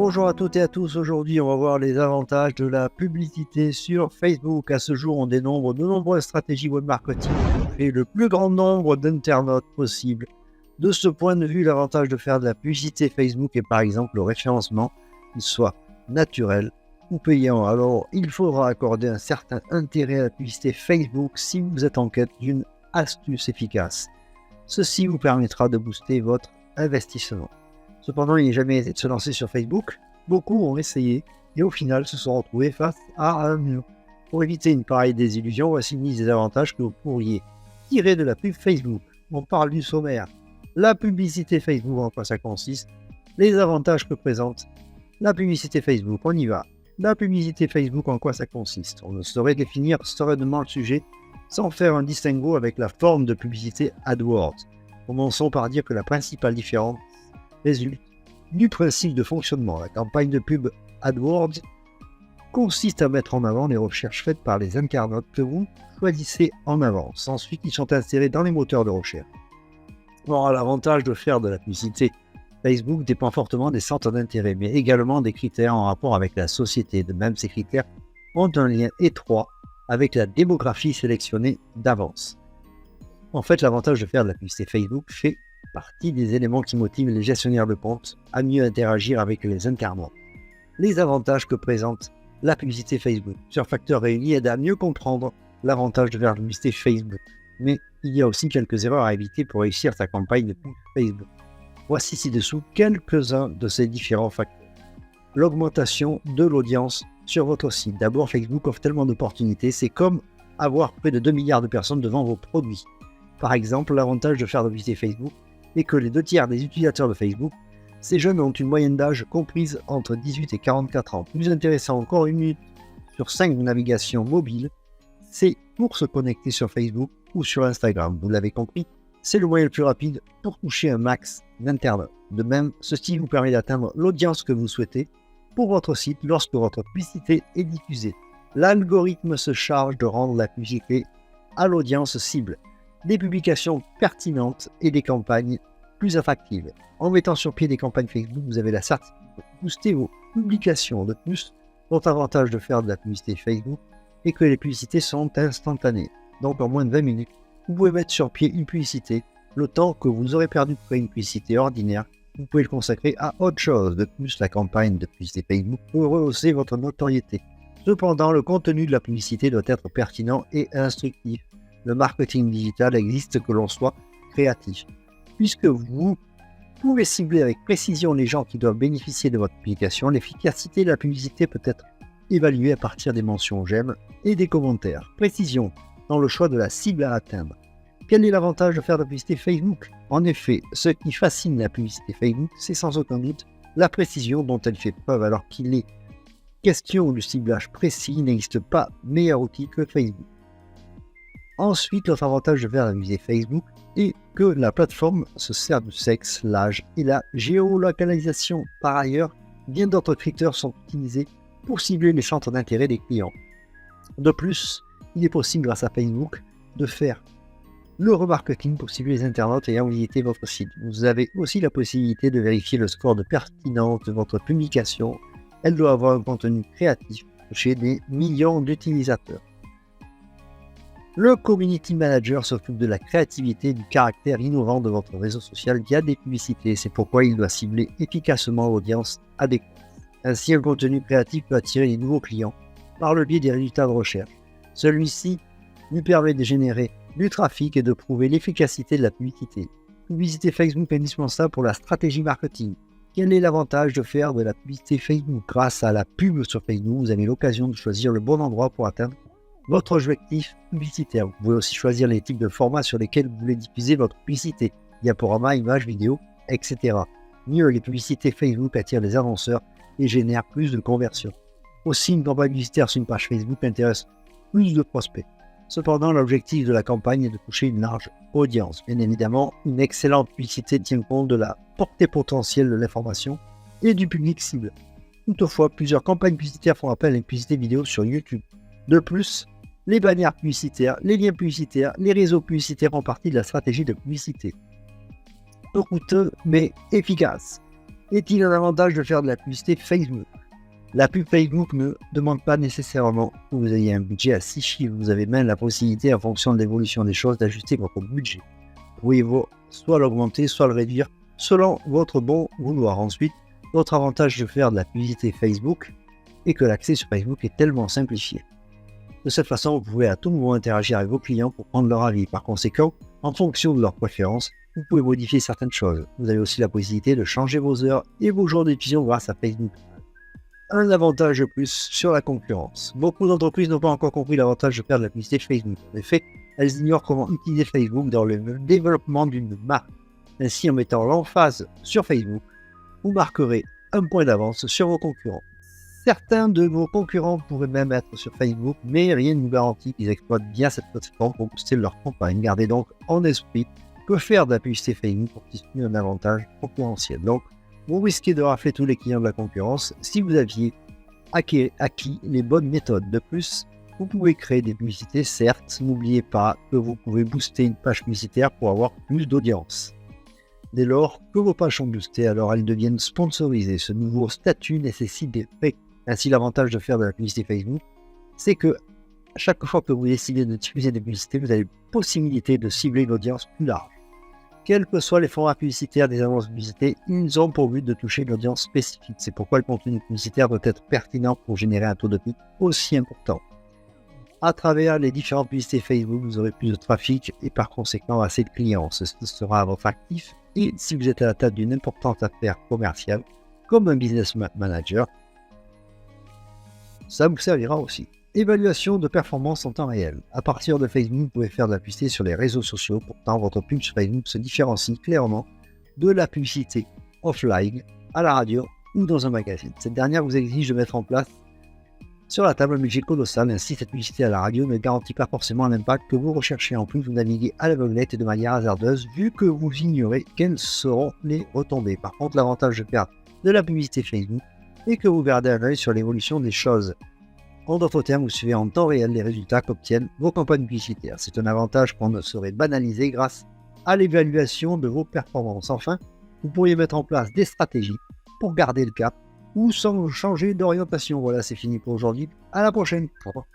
Bonjour à toutes et à tous, aujourd'hui on va voir les avantages de la publicité sur Facebook. À ce jour on dénombre de nombreuses stratégies web marketing et le plus grand nombre d'internautes possible. De ce point de vue, l'avantage de faire de la publicité Facebook est par exemple le référencement, qu'il soit naturel ou payant. Alors il faudra accorder un certain intérêt à la publicité Facebook si vous êtes en quête d'une astuce efficace. Ceci vous permettra de booster votre investissement. Cependant, il n'est jamais aisé de se lancer sur Facebook. Beaucoup ont essayé et au final se sont retrouvés face à un mur. Pour éviter une pareille désillusion, voici une liste des avantages que vous pourriez tirer de la pub Facebook. On parle du sommaire. La publicité Facebook, en quoi ça consiste? Les avantages que présente la publicité Facebook. On y va. La publicité Facebook, en quoi ça consiste? On ne saurait définir sereinement le sujet sans faire un distinguo avec la forme de publicité AdWords. Commençons par dire que la principale différence résulte du principe de fonctionnement. La campagne de pub AdWords consiste à mettre en avant les recherches faites par les internautes que vous choisissez en avance. Ensuite, ils sont insérés dans les moteurs de recherche. Or, l'avantage de faire de la publicité Facebook dépend fortement des centres d'intérêt, mais également des critères en rapport avec la société. De même, ces critères ont un lien étroit avec la démographie sélectionnée d'avance. En fait, l'avantage de faire de la publicité Facebook fait partie des éléments qui motivent les gestionnaires de compte à mieux interagir avec les internautes. Les avantages que présente la publicité Facebook. Plusieurs facteurs réunis aident à mieux comprendre l'avantage de faire de la publicité Facebook. Mais il y a aussi quelques erreurs à éviter pour réussir sa campagne de pub Facebook. Voici ci-dessous quelques-uns de ces différents facteurs. L'augmentation de l'audience sur votre site. D'abord, Facebook offre tellement d'opportunités, c'est comme avoir près de 2 milliards de personnes devant vos produits. Par exemple, l'avantage de faire de la publicité Facebook est que les 2/3 des utilisateurs de Facebook, ces jeunes ont une moyenne d'âge comprise entre 18 et 44 ans. Plus intéressant encore, 1 minute sur 5 de navigation mobile, c'est pour se connecter sur Facebook ou sur Instagram. Vous l'avez compris, c'est le moyen le plus rapide pour toucher un max d'internautes. De même, ceci vous permet d'atteindre l'audience que vous souhaitez pour votre site lorsque votre publicité est diffusée. L'algorithme se charge de rendre la publicité à l'audience cible, des publications pertinentes et des campagnes plus attractives. En mettant sur pied des campagnes Facebook, vous avez la certitude de booster vos publications. De plus, l'autre avantage de faire de la publicité Facebook est que les publicités sont instantanées. Donc en moins de 20 minutes, vous pouvez mettre sur pied une publicité. Le temps que vous aurez perdu pour une publicité ordinaire, vous pouvez le consacrer à autre chose. De plus, la campagne de publicité Facebook peut rehausser votre notoriété. Cependant, le contenu de la publicité doit être pertinent et instructif. Le marketing digital existe que l'on soit créatif. Puisque vous pouvez cibler avec précision les gens qui doivent bénéficier de votre publication, l'efficacité de la publicité peut être évaluée à partir des mentions j'aime et des commentaires. Précision dans le choix de la cible à atteindre. Quel est l'avantage de faire de la publicité Facebook? En effet, ce qui fascine la publicité Facebook, c'est sans aucun doute la précision dont elle fait preuve, alors qu'il est question du ciblage précis, il n'existe pas meilleur outil que Facebook. Ensuite, l'autre avantage de faire la publicité Facebook est que la plateforme se sert du sexe, l'âge et la géolocalisation. Par ailleurs, bien d'autres critères sont utilisés pour cibler les centres d'intérêt des clients. De plus, il est possible grâce à Facebook de faire le remarketing pour cibler les internautes ayant visité votre site. Vous avez aussi la possibilité de vérifier le score de pertinence de votre publication. Elle doit avoir un contenu créatif chez des millions d'utilisateurs. Le Community Manager s'occupe de la créativité et du caractère innovant de votre réseau social via des publicités. C'est pourquoi il doit cibler efficacement l'audience adéquate. Ainsi, un contenu créatif peut attirer les nouveaux clients par le biais des résultats de recherche. Celui-ci lui permet de générer du trafic et de prouver l'efficacité de la publicité. Publicité Facebook est indispensable pour la stratégie marketing. Quel est l'avantage de faire de la publicité Facebook? Grâce à la pub sur Facebook, vous avez l'occasion de choisir le bon endroit pour atteindre votre objectif publicitaire. Vous pouvez aussi choisir les types de formats sur lesquels vous voulez diffuser votre publicité, diaporama, images, vidéos, etc. Mieux, les publicités Facebook attirent les annonceurs et génèrent plus de conversions. Aussi, une campagne publicitaire sur une page Facebook intéresse plus de prospects. Cependant, l'objectif de la campagne est de toucher une large audience. Bien évidemment, une excellente publicité tient compte de la portée potentielle de l'information et du public cible. Toutefois, plusieurs campagnes publicitaires font appel à une publicité vidéo sur YouTube. De plus, les bannières publicitaires, les liens publicitaires, les réseaux publicitaires font partie de la stratégie de publicité. Peu coûteux mais efficace. Est-il un avantage de faire de la publicité Facebook? La pub Facebook ne demande pas nécessairement que vous ayez un budget à 6 chiffres. Vous avez même la possibilité, en fonction de l'évolution des choses, d'ajuster votre budget. Vous pouvez soit l'augmenter, soit le réduire, selon votre bon vouloir. Ensuite, l'autre avantage de faire de la publicité Facebook est que l'accès sur Facebook est tellement simplifié. De cette façon, vous pouvez à tout moment interagir avec vos clients pour prendre leur avis. Par conséquent, en fonction de leurs préférences, vous pouvez modifier certaines choses. Vous avez aussi la possibilité de changer vos heures et vos jours de diffusion grâce à Facebook. Un avantage de plus sur la concurrence. Beaucoup d'entreprises n'ont pas encore compris l'avantage de faire de la publicité Facebook. En effet, elles ignorent comment utiliser Facebook dans le développement d'une marque. Ainsi, en mettant l'emphase sur Facebook, vous marquerez un point d'avance sur vos concurrents. Certains de vos concurrents pourraient même être sur Facebook, mais rien ne vous garantit qu'ils exploitent bien cette plateforme pour booster leur campagne. Gardez donc en esprit que faire de la publicité Facebook constitue un avantage concurrentiel. Donc, vous risquez de rafler tous les clients de la concurrence si vous aviez acquis les bonnes méthodes. De plus, vous pouvez créer des publicités, certes, n'oubliez pas que vous pouvez booster une page publicitaire pour avoir plus d'audience. Dès lors que vos pages sont boostées, alors elles deviennent sponsorisées. Ce nouveau statut nécessite des frais. Ainsi, l'avantage de faire de la publicité Facebook, c'est que chaque fois que vous décidez de diffuser des publicités, vous avez la possibilité de cibler une audience plus large. Quels que soient les formats publicitaires des annonces publicitaires, ils ont pour but de toucher une audience spécifique. C'est pourquoi le contenu publicitaire doit être pertinent pour générer un taux de clic aussi important. À travers les différentes publicités Facebook, vous aurez plus de trafic et par conséquent assez de clients. Ceci sera à votre actif. Et si vous êtes à la tête d'une importante affaire commerciale, comme un business manager, ça vous servira aussi. Évaluation de performance en temps réel. À partir de Facebook, vous pouvez faire de la publicité sur les réseaux sociaux. Pourtant, votre pub sur Facebook se différencie clairement de la publicité offline, à la radio ou dans un magazine. Cette dernière vous exige de mettre en place sur la table un budget colossal. Ainsi, cette publicité à la radio ne garantit pas forcément l'impact que vous recherchez. En plus, vous naviguez à l'aveuglette et de manière hasardeuse, vu que vous ignorez quelles seront les retombées. Par contre, l'avantage de faire de la publicité Facebook est que vous gardez un œil sur l'évolution des choses. En d'autres termes, vous suivez en temps réel les résultats qu'obtiennent vos campagnes publicitaires. C'est un avantage qu'on ne saurait banaliser grâce à l'évaluation de vos performances. Enfin, vous pourriez mettre en place des stratégies pour garder le cap ou sans changer d'orientation. Voilà, c'est fini pour aujourd'hui. À la prochaine. Au revoir.